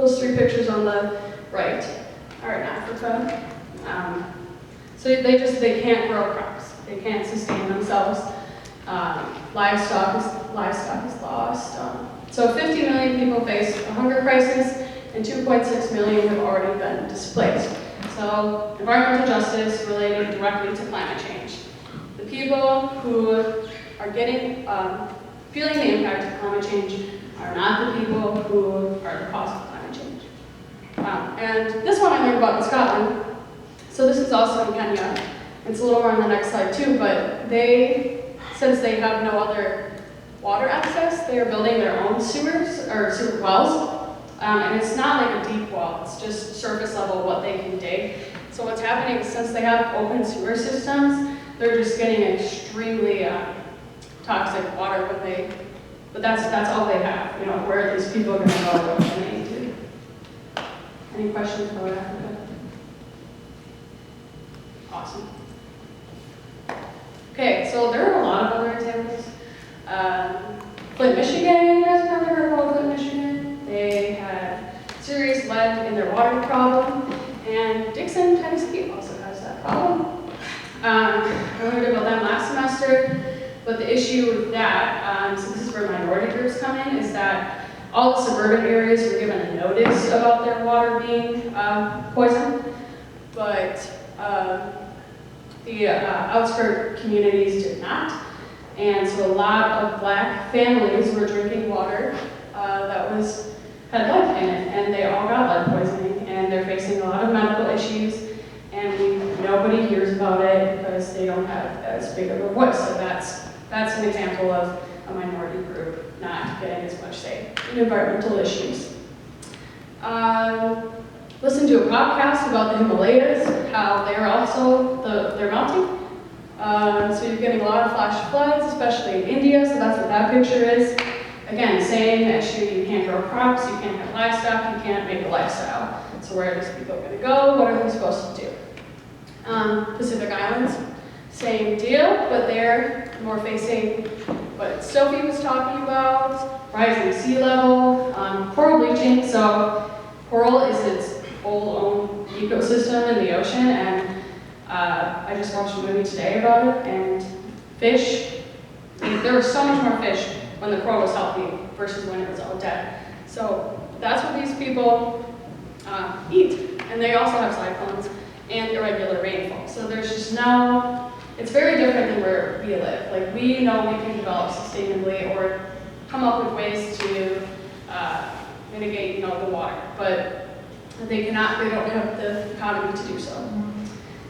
Those three pictures on the right are in Africa. So they can't grow crops. They can't sustain themselves. Livestock is lost. So 50 million people face a hunger crisis, and 2.6 million have already been displaced. So environmental justice related directly to climate change. The people who are feeling the impact of climate change are not the people who are the cause of climate change. And this one I learned about in Scotland. So this is also in Kenya. It's a little more on the next slide too, but since they have no other water access, they are building their own sewers, or sewer wells. And it's not like a deep well, it's just surface level what they can dig. So what's happening is since they have open sewer systems, they're just getting extremely toxic water but that's all they have. You know, where are these people going to go when they need to? Any questions about Africa? Awesome. Okay, so there are a lot of other examples. Flint, Michigan, you guys have probably heard about Flint, Michigan. They had serious lead in their water problem, and Dixon, Tennessee also has that problem. I learned about them last semester, but the issue with that, so this is where minority groups come in, is that all the suburban areas were given a notice about their water being poisoned, but the outskirt communities did not. And so a lot of black families were drinking water that had lead in it, and they all got lead poisoning, and they're facing a lot of medical issues, and nobody hears about it because they don't have as big of a voice. So that's an example of a minority group not getting as much say in environmental issues. Listen to a podcast about the Himalayas, how they're they're melting. So you're getting a lot of flash floods, especially in India, so that's what that picture is. Again, same issue, you can't grow crops, you can't have livestock, you can't make a lifestyle. So where are these people going to go? What are they supposed to do? Pacific Islands, same deal, but they're more facing what Sophie was talking about, rising sea level, coral bleaching. So coral is its whole own ecosystem in the ocean, and I just watched a movie today about it, and fish, there were so much more fish when the coral was healthy versus when it was all dead. So that's what these people eat, and they also have cyclones and irregular rainfall. So there's just it's very different than where we live. Like, we know we can develop sustainably or come up with ways to mitigate, the water, but they don't have the economy to do so.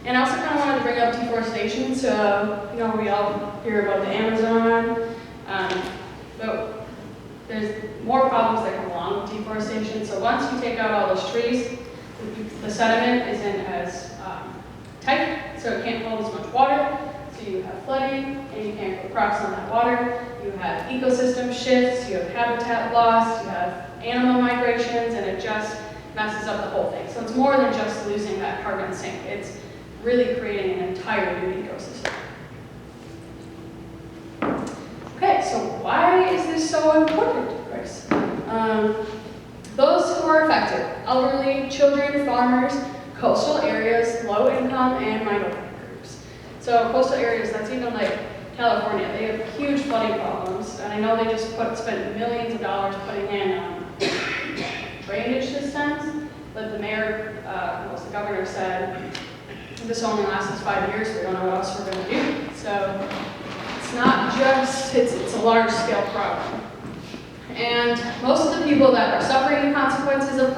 And I also kind of wanted to bring up deforestation. So, we all hear about the Amazon, but there's more problems that come along with deforestation. So once you take out all those trees, the sediment isn't as tight, so it can't hold as much water. So you have flooding, and you can't grow crops on that water. You have ecosystem shifts, you have habitat loss, you have animal migrations, and it just messes up the whole thing. So it's more than just losing that carbon sink. It's really creating an entire new ecosystem. Okay, so why is this so important, Grace? Those who are affected: elderly, children, farmers, coastal areas, low income, and minority groups. So coastal areas, that's even like California, they have huge flooding problems, and I know they just spent millions of dollars putting in drainage systems, but the mayor, the governor said, this only lasts us 5 years, we don't know what else we're going to do. So it's not just, it's a large scale problem. And most of the people that are suffering the consequences of